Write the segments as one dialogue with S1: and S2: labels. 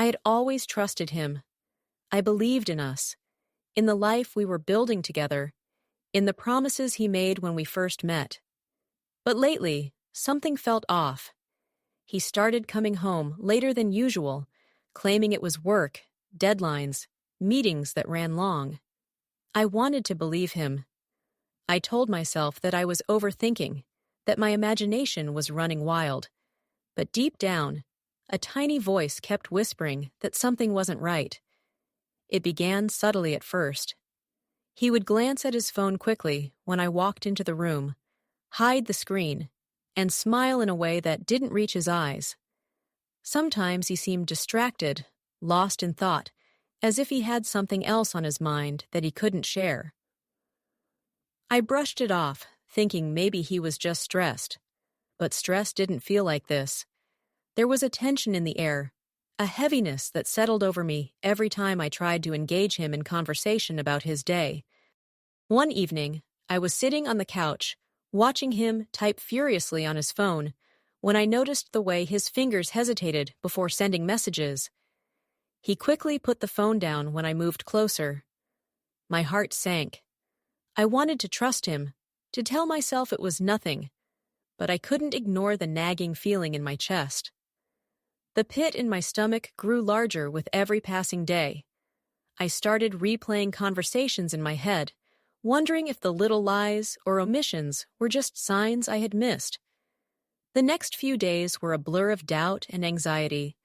S1: I had always trusted him. I believed in us, in the life we were building together, in the promises he made when we first met. But lately, something felt off. He started coming home later than usual, claiming it was work, deadlines, meetings that ran long. I wanted to believe him. I told myself that I was overthinking, that my imagination was running wild. But deep down, a tiny voice kept whispering that something wasn't right. It began subtly at first. He would glance at his phone quickly when I walked into the room, hide the screen, and smile in a way that didn't reach his eyes. Sometimes he seemed distracted, lost in thought, as if he had something else on his mind that he couldn't share. I brushed it off, thinking maybe he was just stressed. But stress didn't feel like this. There was a tension in the air, a heaviness that settled over me every time I tried to engage him in conversation about his day. One evening, I was sitting on the couch, watching him type furiously on his phone, when I noticed the way his fingers hesitated before sending messages. He quickly put the phone down when I moved closer. My heart sank. I wanted to trust him, to tell myself it was nothing, but I couldn't ignore the nagging feeling in my chest. The pit in my stomach grew larger with every passing day. I started replaying conversations in my head, wondering if the little lies or omissions were just signs I had missed. The next few days were a blur of doubt and anxiety.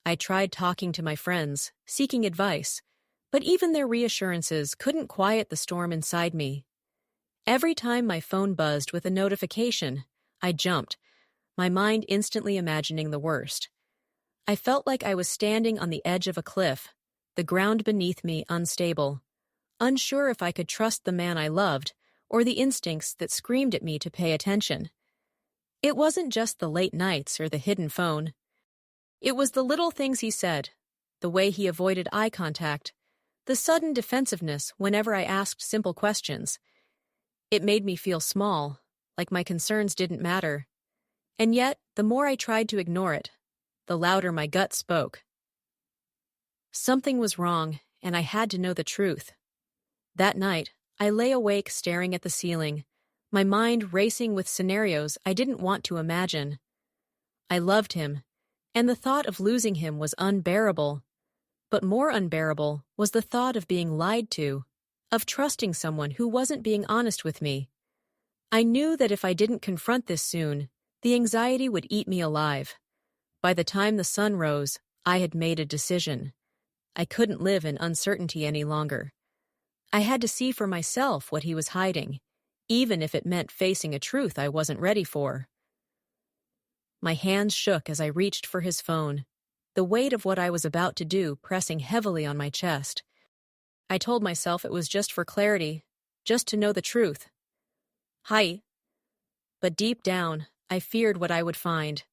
S1: I tried talking to my friends, seeking advice, but even their reassurances couldn't quiet the storm inside me. Every time my phone buzzed with a notification, I jumped, my mind instantly imagining the worst. I felt like I was standing on the edge of a cliff, the ground beneath me unstable, unsure if I could trust the man I loved or the instincts that screamed at me to pay attention. It wasn't just the late nights or the hidden phone. It was the little things he said, the way he avoided eye contact, the sudden defensiveness whenever I asked simple questions. It made me feel small, like my concerns didn't matter. And yet, the more I tried to ignore it, the louder my gut spoke. Something was wrong, and I had to know the truth. That night, I lay awake staring at the ceiling, my mind racing with scenarios I didn't want to imagine. I loved him, and the thought of losing him was unbearable. But more unbearable was the thought of being lied to, of trusting someone who wasn't being honest with me. I knew that if I didn't confront this soon, the anxiety would eat me alive. By the time the sun rose, I had made a decision. I couldn't live in uncertainty any longer. I had to see for myself what he was hiding, even if it meant facing a truth I wasn't ready for. My hands shook as I reached for his phone, the weight of what I was about to do pressing heavily on my chest. I told myself it was just for clarity, just to know the truth. Hi. But deep down, I feared what I would find.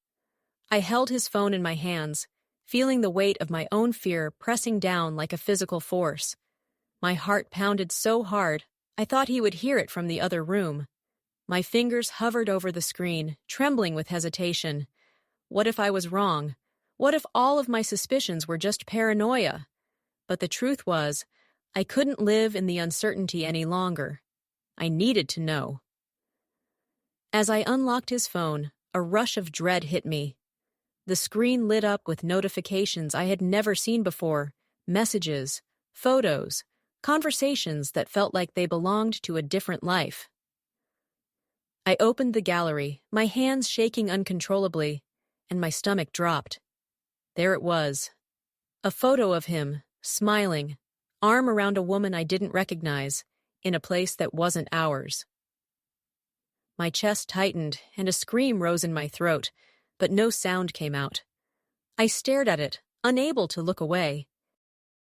S1: I held his phone in my hands, feeling the weight of my own fear pressing down like a physical force. My heart pounded so hard, I thought he would hear it from the other room. My fingers hovered over the screen, trembling with hesitation. What if I was wrong? What if all of my suspicions were just paranoia? But the truth was, I couldn't live in the uncertainty any longer. I needed to know. As I unlocked his phone, a rush of dread hit me. The screen lit up with notifications I had never seen before, messages, photos, conversations that felt like they belonged to a different life. I opened the gallery, my hands shaking uncontrollably, and my stomach dropped. There it was. A photo of him, smiling, arm around a woman I didn't recognize, in a place that wasn't ours. My chest tightened, and a scream rose in my throat, but no sound came out. I stared at it, unable to look away.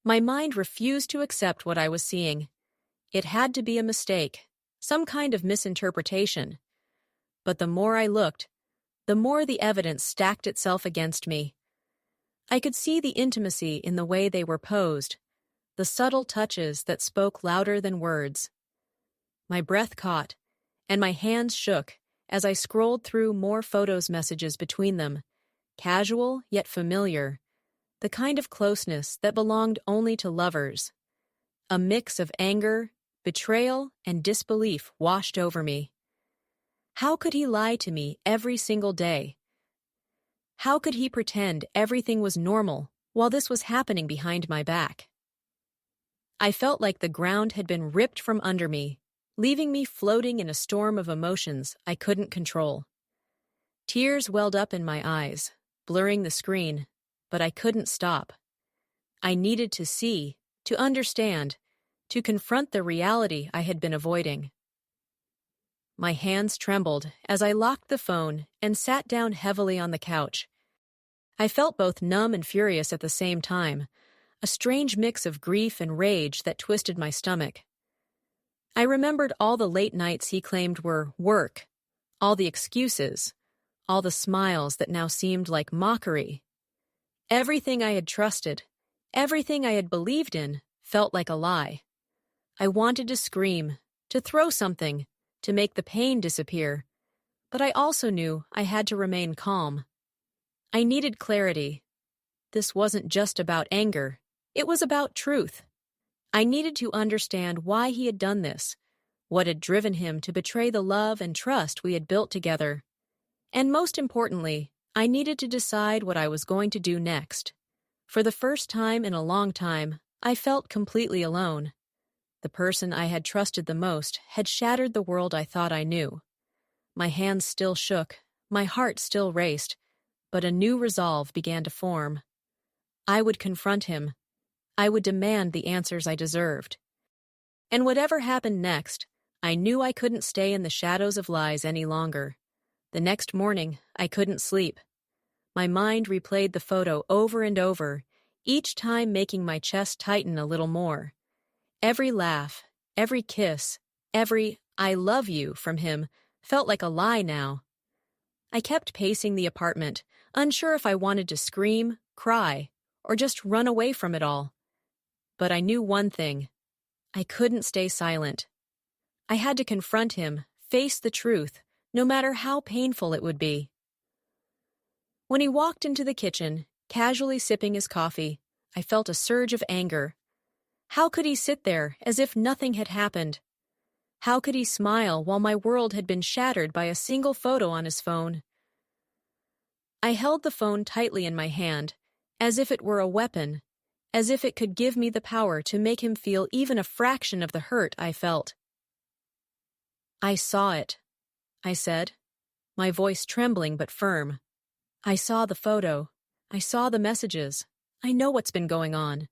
S1: My mind refused to accept what I was seeing. It had to be a mistake, some kind of misinterpretation. But the more I looked, the more the evidence stacked itself against me. I could see the intimacy in the way they were posed, the subtle touches that spoke louder than words. My breath caught, and my hands shook as I scrolled through more photos messages between them, casual yet familiar, the kind of closeness that belonged only to lovers. A mix of anger, betrayal, and disbelief washed over me. How could he lie to me every single day? How could he pretend everything was normal while this was happening behind my back? I felt like the ground had been ripped from under me, leaving me floating in a storm of emotions I couldn't control. Tears welled up in my eyes, blurring the screen, but I couldn't stop. I needed to see, to understand, to confront the reality I had been avoiding. My hands trembled as I locked the phone and sat down heavily on the couch. I felt both numb and furious at the same time, a strange mix of grief and rage that twisted my stomach. I remembered all the late nights he claimed were work, all the excuses, all the smiles that now seemed like mockery. Everything I had trusted, everything I had believed in, felt like a lie. I wanted to scream, to throw something, to make the pain disappear, but I also knew I had to remain calm. I needed clarity. This wasn't just about anger, it was about truth. I needed to understand why he had done this, what had driven him to betray the love and trust we had built together. And most importantly, I needed to decide what I was going to do next. For the first time in a long time, I felt completely alone. The person I had trusted the most had shattered the world I thought I knew. My hands still shook, my heart still raced, but a new resolve began to form. I would confront him. I would demand the answers I deserved. And whatever happened next, I knew I couldn't stay in the shadows of lies any longer. The next morning, I couldn't sleep. My mind replayed the photo over and over, each time making my chest tighten a little more. Every laugh, every kiss, every "I love you" from him felt like a lie now. I kept pacing the apartment, unsure if I wanted to scream, cry, or just run away from it all. But I knew one thing. I couldn't stay silent. I had to confront him, face the truth, no matter how painful it would be. When he walked into the kitchen, casually sipping his coffee, I felt a surge of anger. How could he sit there as if nothing had happened? How could he smile while my world had been shattered by a single photo on his phone? I held the phone tightly in my hand, as if it were a weapon, as if it could give me the power to make him feel even a fraction of the hurt I felt. "I saw it," I said, my voice trembling but firm. "I saw the photo. I saw the messages. I know what's been going on."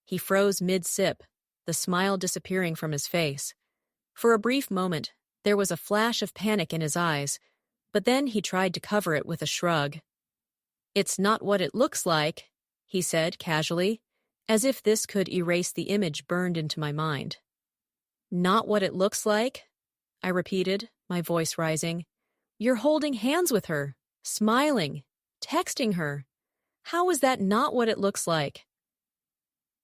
S1: He froze mid-sip, the smile disappearing from his face. For a brief moment, there was a flash of panic in his eyes, but then he tried to cover it with a shrug. "It's not what it looks like," he said casually, as if this could erase the image burned into my mind. "Not what it looks like?" I repeated, my voice rising. "You're holding hands with her, smiling, texting her. How is that not what it looks like?"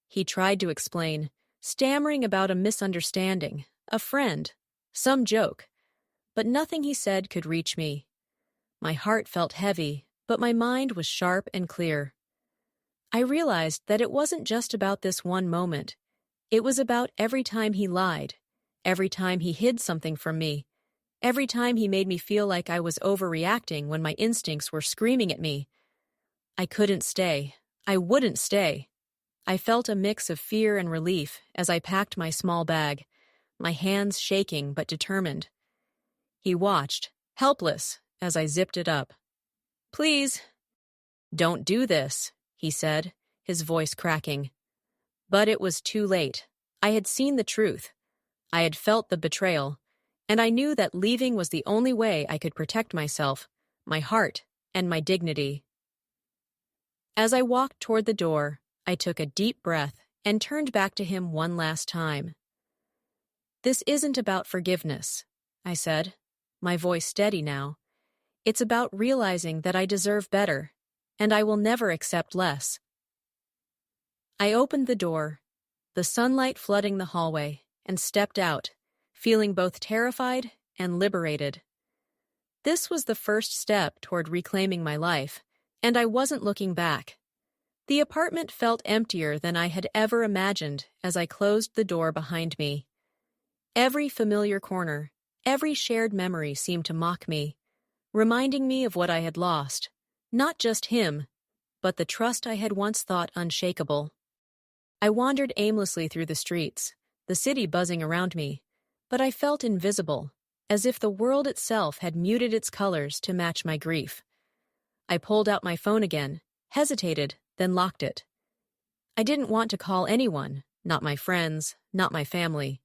S1: He tried to explain, stammering about a misunderstanding, a friend, some joke, but nothing he said could reach me. My heart felt heavy, but my mind was sharp and clear. I realized that it wasn't just about this one moment. It was about every time he lied, every time he hid something from me, every time he made me feel like I was overreacting when my instincts were screaming at me. I couldn't stay. I wouldn't stay. I felt a mix of fear and relief as I packed my small bag, my hands shaking but determined. He watched, helpless, as I zipped it up. "Please." "Don't do this," he said, his voice cracking. But it was too late. I had seen the truth. I had felt the betrayal, and I knew that leaving was the only way I could protect myself, my heart, and my dignity. As I walked toward the door, I took a deep breath and turned back to him one last time. "This isn't about forgiveness," I said, my voice steady now. "It's about realizing that I deserve better, and I will never accept less." I opened the door, the sunlight flooding the hallway, and stepped out, feeling both terrified and liberated. This was the first step toward reclaiming my life, And I wasn't looking back. The apartment felt emptier than I had ever imagined as I closed the door behind me. Every familiar corner, every shared memory seemed to mock me, reminding me of what I had lost. Not just him, but the trust I had once thought unshakable. I wandered aimlessly through the streets, the city buzzing around me, but I felt invisible, as if the world itself had muted its colors to match my grief. I pulled out my phone again, hesitated, then locked it. I didn't want to call anyone, not my friends, not my family.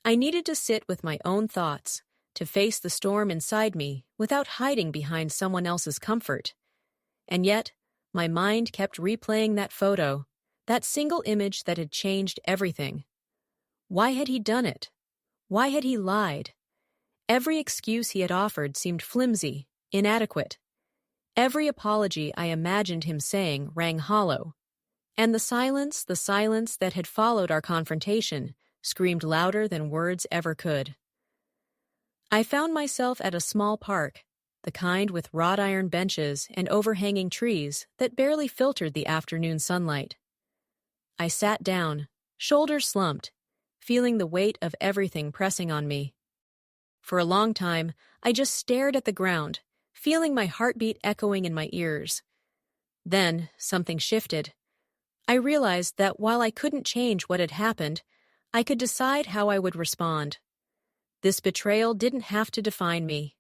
S1: I needed to sit with my own thoughts, to face the storm inside me without hiding behind someone else's comfort. And yet, my mind kept replaying that photo, that single image that had changed everything. Why had he done it? Why had he lied? Every excuse he had offered seemed flimsy, inadequate. Every apology I imagined him saying rang hollow. And the silence that had followed our confrontation screamed louder than words ever could. I found myself at a small park, the kind with wrought iron benches and overhanging trees that barely filtered the afternoon sunlight. I sat down, shoulders slumped, feeling the weight of everything pressing on me. For a long time, I just stared at the ground, feeling my heartbeat echoing in my ears. Then, something shifted. I realized that while I couldn't change what had happened, I could decide how I would respond. This betrayal didn't have to define me.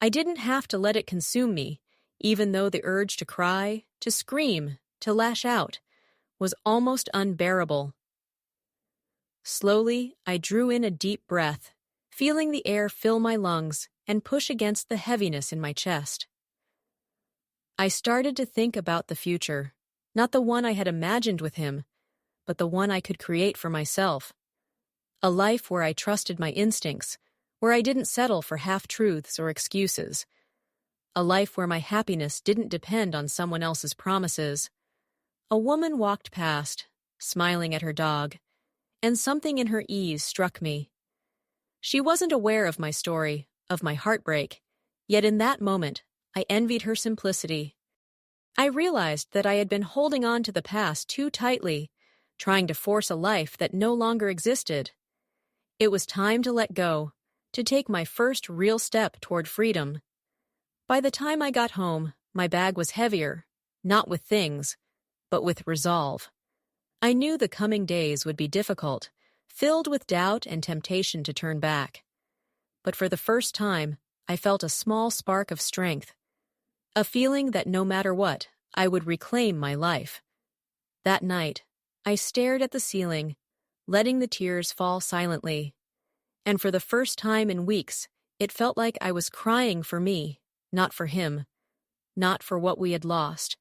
S1: I didn't have to let it consume me, even though the urge to cry, to scream, to lash out was almost unbearable. Slowly, I drew in a deep breath, feeling the air fill my lungs and push against the heaviness in my chest. I started to think about the future, not the one I had imagined with him, but the one I could create for myself. A life where I trusted my instincts, where I didn't settle for half-truths or excuses. A life where my happiness didn't depend on someone else's promises. A woman walked past, smiling at her dog, and something in her ease struck me. She wasn't aware of my story, of my heartbreak, yet in that moment, I envied her simplicity. I realized that I had been holding on to the past too tightly, trying to force a life that no longer existed. It was time to let go, to take my first real step toward freedom. By the time I got home, my bag was heavier, not with things, but with resolve. I knew the coming days would be difficult, filled with doubt and temptation to turn back. But for the first time, I felt a small spark of strength, a feeling that no matter what, I would reclaim my life. That night, I stared at the ceiling, letting the tears fall silently. And for the first time in weeks, it felt like I was crying for me, not for him, not for what we had lost,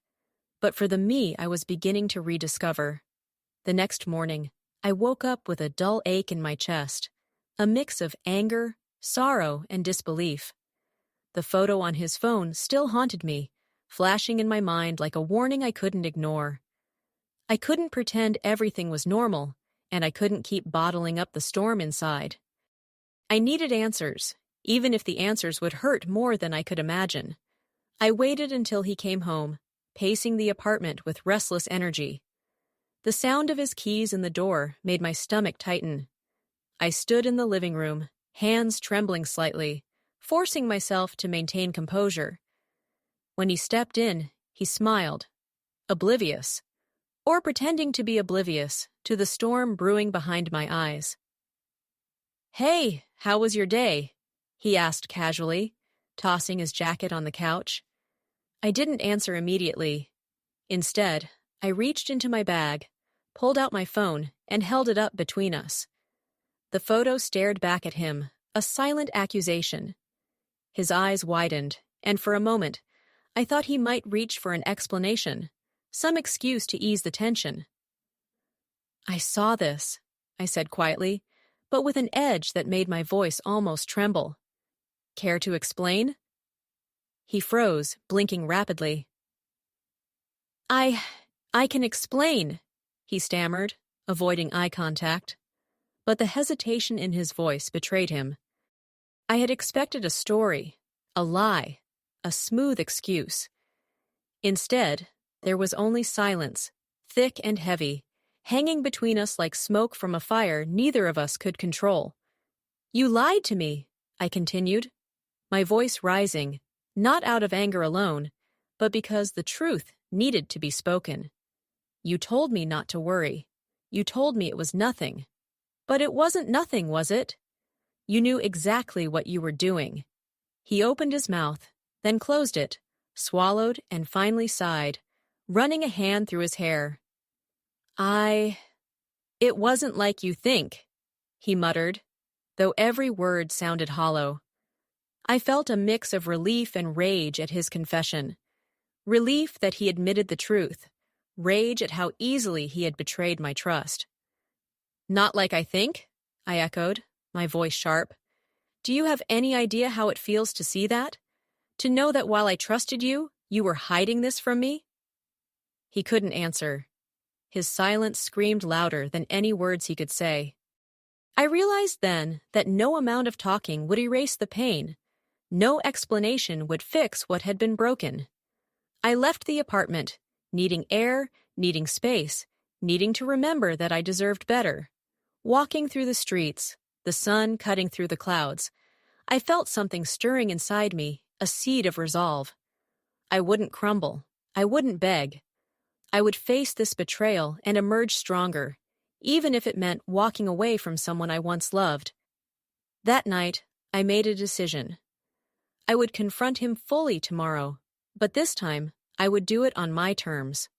S1: but for the me I was beginning to rediscover. The next morning, I woke up with a dull ache in my chest, a mix of anger, sorrow, and disbelief. The photo on his phone still haunted me, flashing in my mind like a warning I couldn't ignore. I couldn't pretend everything was normal, and I couldn't keep bottling up the storm inside. I needed answers, even if the answers would hurt more than I could imagine. I waited until he came home, pacing the apartment with restless energy. The sound of his keys in the door made my stomach tighten. I stood in the living room, hands trembling slightly, forcing myself to maintain composure. When he stepped in, he smiled, oblivious, or pretending to be oblivious, to the storm brewing behind my eyes. "Hey, how was your day?" he asked casually, tossing his jacket on the couch. I didn't answer immediately. Instead, I reached into my bag, pulled out my phone, and held it up between us. The photo stared back at him, a silent accusation. His eyes widened, and for a moment, I thought he might reach for an explanation, some excuse to ease the tension. "I saw this," I said quietly, but with an edge that made my voice almost tremble. "Care to explain?" He froze, blinking rapidly. I can explain," he stammered, avoiding eye contact. But the hesitation in his voice betrayed him. I had expected a story, a lie, a smooth excuse. Instead, there was only silence, thick and heavy, hanging between us like smoke from a fire neither of us could control. "You lied to me," I continued, my voice rising, not out of anger alone, but because the truth needed to be spoken. "You told me not to worry. You told me it was nothing. But it wasn't nothing, was it? You knew exactly what you were doing." He opened his mouth, then closed it, swallowed, and finally sighed, running a hand through his hair. It wasn't like you think," he muttered, though every word sounded hollow. I felt a mix of relief and rage at his confession. Relief that he admitted the truth, rage at how easily he had betrayed my trust. "Not like I think?" I echoed, my voice sharp. "Do you have any idea how it feels to see that? To know that while I trusted you, you were hiding this from me?" He couldn't answer. His silence screamed louder than any words he could say. I realized then that no amount of talking would erase the pain. No explanation would fix what had been broken. I left the apartment, needing air, needing space, needing to remember that I deserved better. Walking through the streets, the sun cutting through the clouds, I felt something stirring inside me, a seed of resolve. I wouldn't crumble. I wouldn't beg. I would face this betrayal and emerge stronger, even if it meant walking away from someone I once loved. That night, I made a decision. I would confront him fully tomorrow, but this time, I would do it on my terms.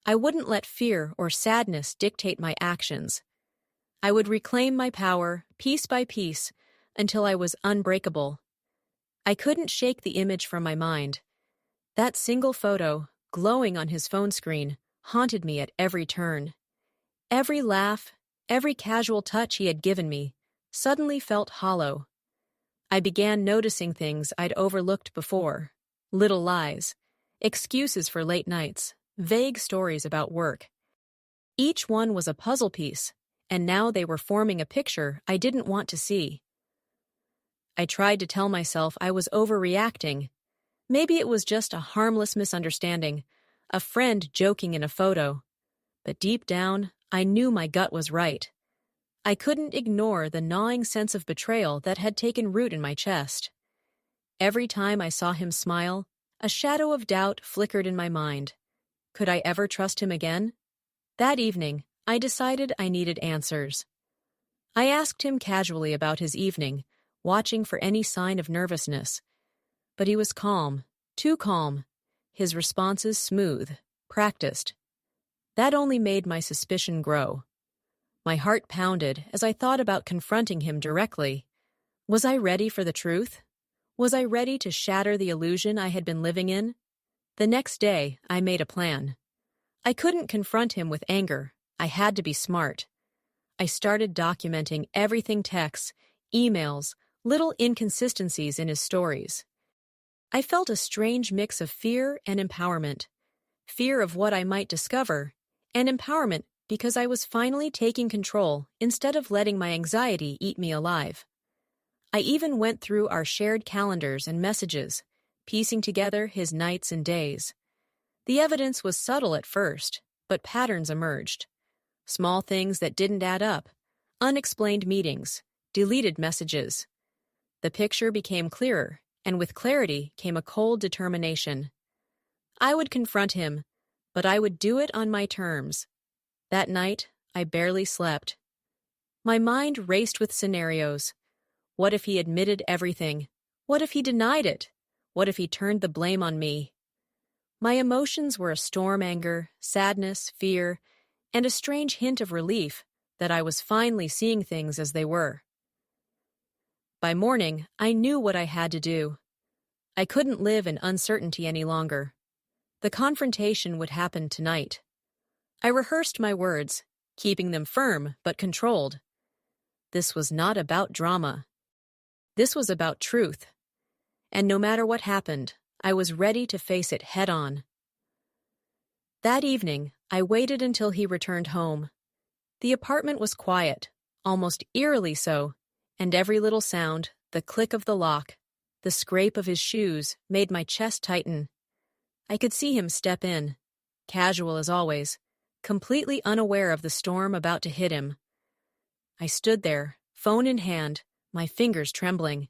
S1: I wouldn't let fear or sadness dictate my actions. I would reclaim my power, piece by piece, until I was unbreakable. I couldn't shake the image from my mind. That single photo, glowing on his phone screen, haunted me at every turn. Every laugh, every casual touch he had given me, suddenly felt hollow. I began noticing things I'd overlooked before. Little lies, excuses for late nights, vague stories about work. Each one was a puzzle piece, and now they were forming a picture I didn't want to see. I tried to tell myself I was overreacting. Maybe it was just a harmless misunderstanding, a friend joking in a photo. But deep down, I knew my gut was right. I couldn't ignore the gnawing sense of betrayal that had taken root in my chest. Every time I saw him smile, a shadow of doubt flickered in my mind. Could I ever trust him again? That evening, I decided I needed answers. I asked him casually about his evening, watching for any sign of nervousness. But he was calm, too calm, his responses smooth, practiced. That only made my suspicion grow. My heart pounded as I thought about confronting him directly. Was I ready for the truth? Was I ready to shatter the illusion I had been living in? The next day, I made a plan. I couldn't confront him with anger. I had to be smart. I started documenting everything: texts, emails, little inconsistencies in his stories. I felt a strange mix of fear and empowerment. Fear of what I might discover, and empowerment because I was finally taking control instead of letting my anxiety eat me alive. I even went through our shared calendars and messages, piecing together his nights and days. The evidence was subtle at first, but patterns emerged. Small things that didn't add up, unexplained meetings, deleted messages. The picture became clearer, and with clarity came a cold determination. I would confront him, but I would do it on my terms. That night, I barely slept. My mind raced with scenarios. What if he admitted everything? What if he denied it? What if he turned the blame on me? My emotions were a storm: anger, sadness, fear, and a strange hint of relief that I was finally seeing things as they were. By morning, I knew what I had to do. I couldn't live in uncertainty any longer. The confrontation would happen tonight. I rehearsed my words, keeping them firm but controlled. This was not about drama. This was about truth. And no matter what happened, I was ready to face it head-on. That evening, I waited until he returned home. The apartment was quiet, almost eerily so, and every little sound, the click of the lock, the scrape of his shoes, made my chest tighten. I could see him step in, casual as always, completely unaware of the storm about to hit him. I stood there, phone in hand, my fingers trembling.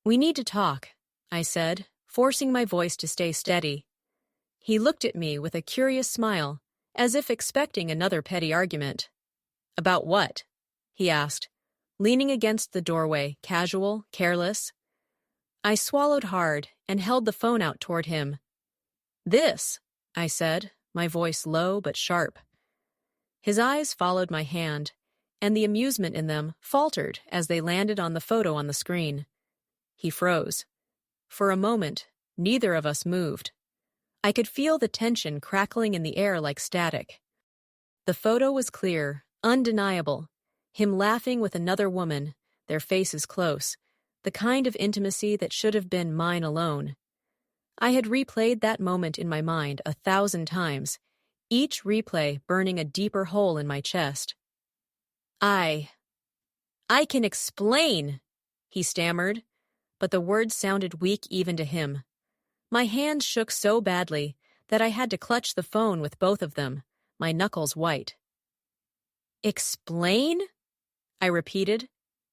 S1: "We need to talk," I said, forcing my voice to stay steady. He looked at me with a curious smile, as if expecting another petty argument. "About what?" he asked, leaning against the doorway, casual, careless. I swallowed hard and held the phone out toward him. "This," I said, my voice low but sharp. His eyes followed my hand, and the amusement in them faltered as they landed on the photo on the screen. He froze. For a moment, neither of us moved. I could feel the tension crackling in the air like static. The photo was clear, undeniable. Him laughing with another woman, their faces close, the kind of intimacy that should have been mine alone. I had replayed that moment in my mind 1,000 times, each replay burning a deeper hole in my chest. I can explain," he stammered, but the words sounded weak even to him. My hands shook so badly that I had to clutch the phone with both of them, my knuckles white. "Explain?" I repeated,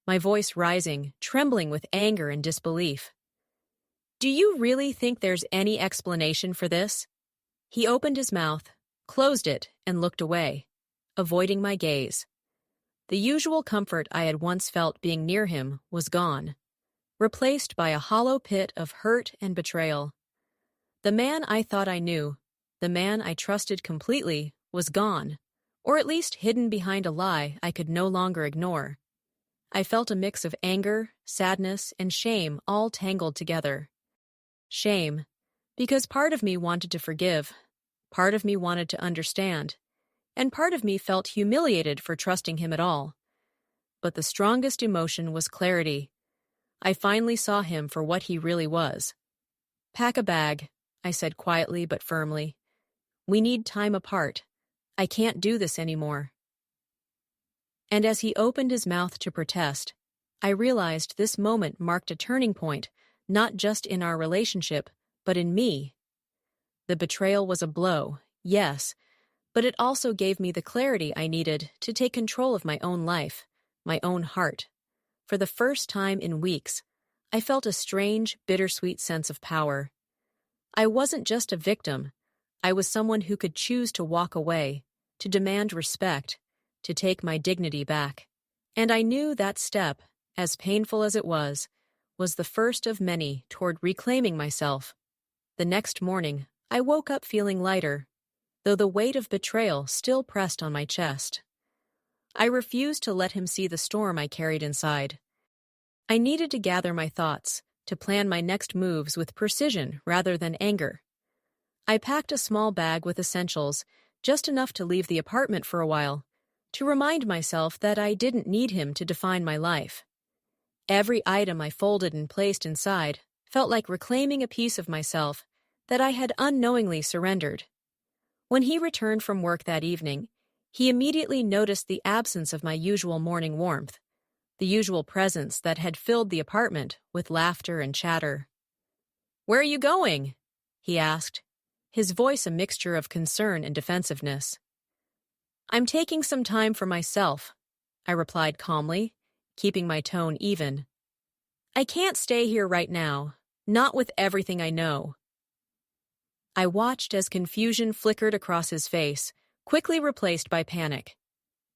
S1: my voice rising, trembling with anger and disbelief. "Do you really think there's any explanation for this?" He opened his mouth, closed it, and looked away, avoiding my gaze. The usual comfort I had once felt being near him was gone, replaced by a hollow pit of hurt and betrayal. The man I thought I knew, the man I trusted completely, was gone, or at least hidden behind a lie I could no longer ignore. I felt a mix of anger, sadness, and shame all tangled together. Shame, because part of me wanted to forgive, part of me wanted to understand, and part of me felt humiliated for trusting him at all. But the strongest emotion was clarity. I finally saw him for what he really was. "Pack a bag," I said quietly but firmly. "We need time apart. I can't do this anymore." And as he opened his mouth to protest, I realized this moment marked a turning point, not just in our relationship, but in me. The betrayal was a blow, yes, but it also gave me the clarity I needed to take control of my own life, my own heart. For the first time in weeks, I felt a strange, bittersweet sense of power. I wasn't just a victim. I was someone who could choose to walk away, to demand respect, to take my dignity back. And I knew that step, as painful as it was the first of many toward reclaiming myself. The next morning, I woke up feeling lighter, though the weight of betrayal still pressed on my chest. I refused to let him see the storm I carried inside. I needed to gather my thoughts, to plan my next moves with precision rather than anger. I packed a small bag with essentials, just enough to leave the apartment for a while, to remind myself that I didn't need him to define my life. Every item I folded and placed inside felt like reclaiming a piece of myself that I had unknowingly surrendered. When he returned from work that evening, he immediately noticed the absence of my usual morning warmth, the usual presence that had filled the apartment with laughter and chatter. "Where are you going?" he asked, his voice a mixture of concern and defensiveness. "I'm taking some time for myself," I replied calmly, keeping my tone even. "I can't stay here right now, not with everything I know." I watched as confusion flickered across his face, quickly replaced by panic.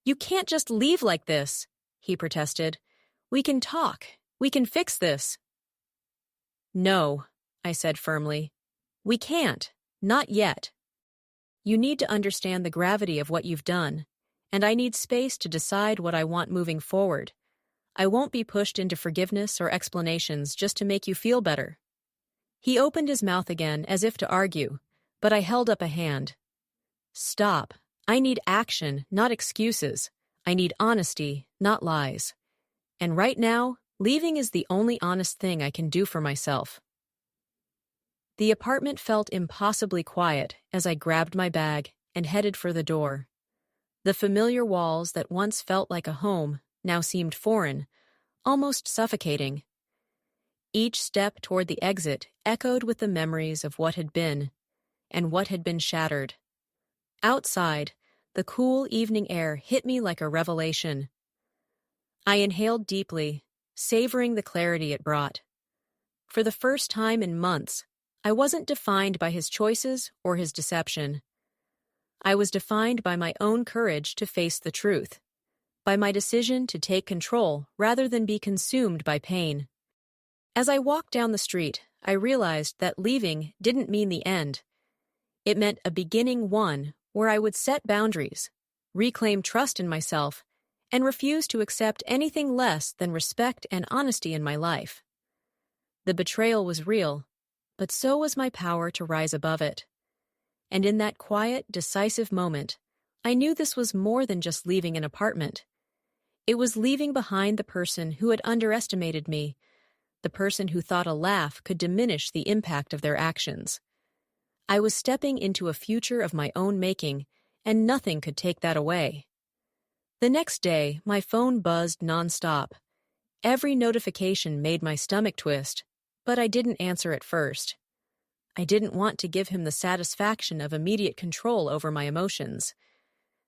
S1: "You can't just leave like this," he protested. "We can talk. We can fix this." "No," I said firmly. "We can't. Not yet. You need to understand the gravity of what you've done, and I need space to decide what I want moving forward. I won't be pushed into forgiveness or explanations just to make you feel better." He opened his mouth again as if to argue, but I held up a hand. "Stop. I need action, not excuses. I need honesty, not lies. And right now, leaving is the only honest thing I can do for myself." The apartment felt impossibly quiet as I grabbed my bag and headed for the door. The familiar walls that once felt like a home now seemed foreign, almost suffocating. Each step toward the exit echoed with the memories of what had been, and what had been shattered. Outside, the cool evening air hit me like a revelation. I inhaled deeply, savoring the clarity it brought. For the first time in months, I wasn't defined by his choices or his deception. I was defined by my own courage to face the truth, by my decision to take control rather than be consumed by pain. As I walked down the street, I realized that leaving didn't mean the end. It meant a beginning one where I would set boundaries, reclaim trust in myself, and refuse to accept anything less than respect and honesty in my life. The betrayal was real, but so was my power to rise above it. And in that quiet, decisive moment, I knew this was more than just leaving an apartment. It was leaving behind the person who had underestimated me, the person who thought a laugh could diminish the impact of their actions. I was stepping into a future of my own making, and nothing could take that away. The next day, my phone buzzed nonstop. Every notification made my stomach twist, but I didn't answer at first. I didn't want to give him the satisfaction of immediate control over my emotions.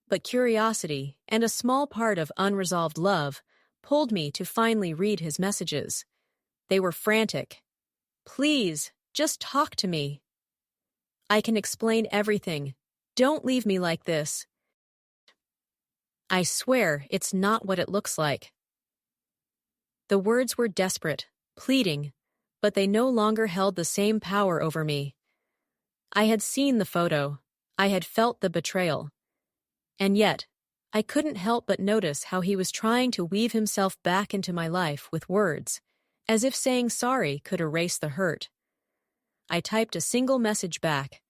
S1: But curiosity and a small part of unresolved love pulled me to finally read his messages. They were frantic. "Please, just talk to me. I can explain everything. Don't leave me like this. I swear it's not what it looks like." The words were desperate, pleading, but they no longer held the same power over me. I had seen the photo. I had felt the betrayal. And yet, I couldn't help but notice how he was trying to weave himself back into my life with words, as if saying sorry could erase the hurt. I typed a single message back.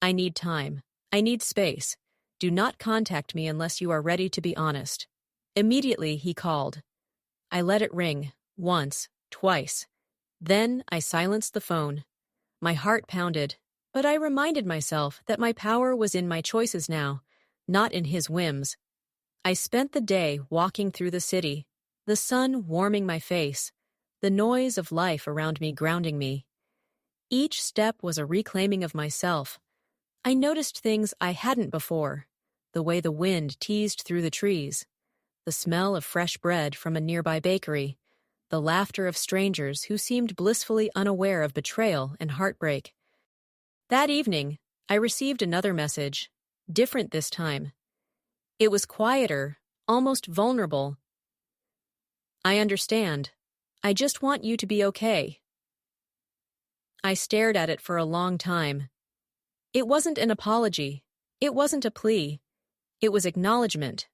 S1: "I need time. I need space. Do not contact me unless you are ready to be honest." Immediately, he called. I let it ring, once, twice. Then I silenced the phone. My heart pounded, but I reminded myself that my power was in my choices now, not in his whims. I spent the day walking through the city, the sun warming my face, the noise of life around me grounding me. Each step was a reclaiming of myself. I noticed things I hadn't before, the way the wind teased through the trees, the smell of fresh bread from a nearby bakery, the laughter of strangers who seemed blissfully unaware of betrayal and heartbreak. That evening, I received another message, different this time. It was quieter, almost vulnerable. "I understand. I just want you to be okay." I stared at it for a long time. It wasn't an apology. It wasn't a plea. It was acknowledgement.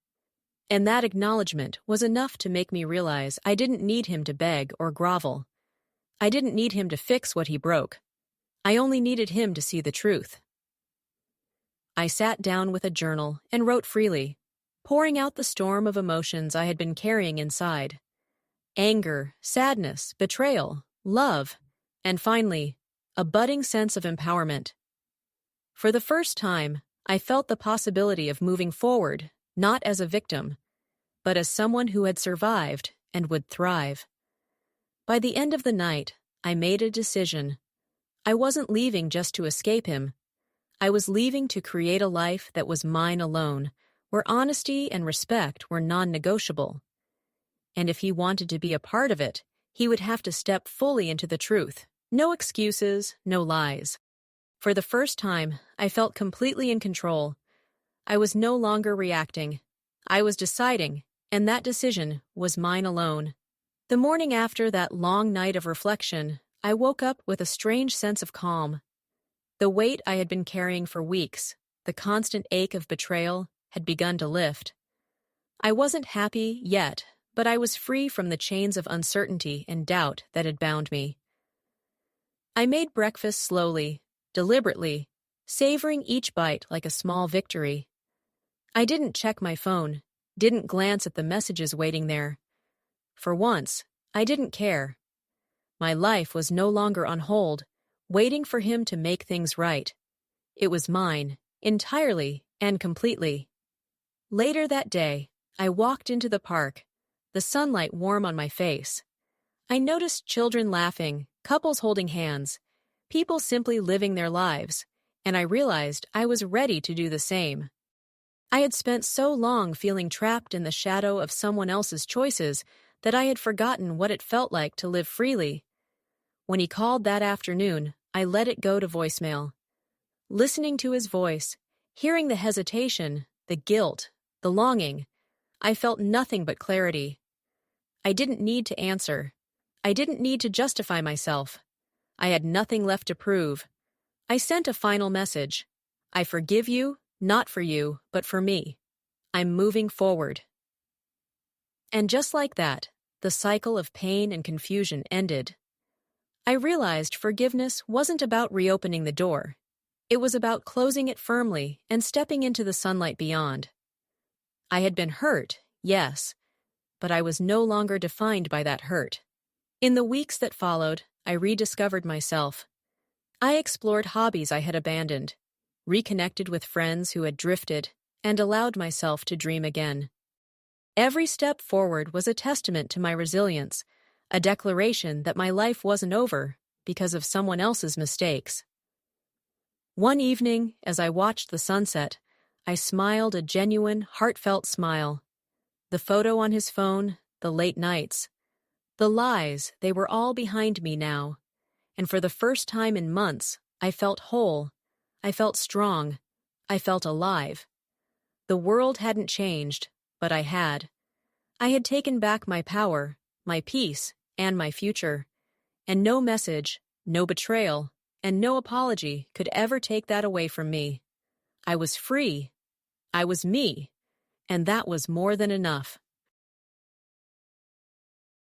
S1: And that acknowledgement was enough to make me realize I didn't need him to beg or grovel. I didn't need him to fix what he broke. I only needed him to see the truth. I sat down with a journal and wrote freely, pouring out the storm of emotions I had been carrying inside. Anger, sadness, betrayal, love, and finally, a budding sense of empowerment. For the first time, I felt the possibility of moving forward, not as a victim, but as someone who had survived and would thrive. By the end of the night, I made a decision. I wasn't leaving just to escape him. I was leaving to create a life that was mine alone, where honesty and respect were non-negotiable. And if he wanted to be a part of it, he would have to step fully into the truth. No excuses, no lies. For the first time, I felt completely in control. I was no longer reacting. I was deciding, and that decision was mine alone. The morning after that long night of reflection, I woke up with a strange sense of calm. The weight I had been carrying for weeks, the constant ache of betrayal, had begun to lift. I wasn't happy yet, but I was free from the chains of uncertainty and doubt that had bound me. I made breakfast slowly, deliberately, savoring each bite like a small victory. I didn't check my phone, didn't glance at the messages waiting there. For once, I didn't care. My life was no longer on hold, waiting for him to make things right. It was mine, entirely and completely. Later that day, I walked into the park, the sunlight warm on my face. I noticed children laughing, couples holding hands, people simply living their lives, and I realized I was ready to do the same. I had spent so long feeling trapped in the shadow of someone else's choices that I had forgotten what it felt like to live freely. When he called that afternoon, I let it go to voicemail. Listening to his voice, hearing the hesitation, the guilt, the longing, I felt nothing but clarity. I didn't need to answer. I didn't need to justify myself. I had nothing left to prove. I sent a final message. I forgive you, not for you, but for me. I'm moving forward. And just like that, the cycle of pain and confusion ended. I realized forgiveness wasn't about reopening the door. It was about closing it firmly and stepping into the sunlight beyond. I had been hurt, yes, but I was no longer defined by that hurt. In the weeks that followed, I rediscovered myself. I explored hobbies I had abandoned, reconnected with friends who had drifted, and allowed myself to dream again. Every step forward was a testament to my resilience, a declaration that my life wasn't over because of someone else's mistakes. One evening, as I watched the sunset, I smiled a genuine, heartfelt smile. The photo on his phone, the late nights, the lies, they were all behind me now. And for the first time in months, I felt whole. I felt strong. I felt alive. The world hadn't changed, but I had. I had taken back my power, my peace, and my future. And no message, no betrayal, and no apology could ever take that away from me. I was free. I was me. And that was more than enough.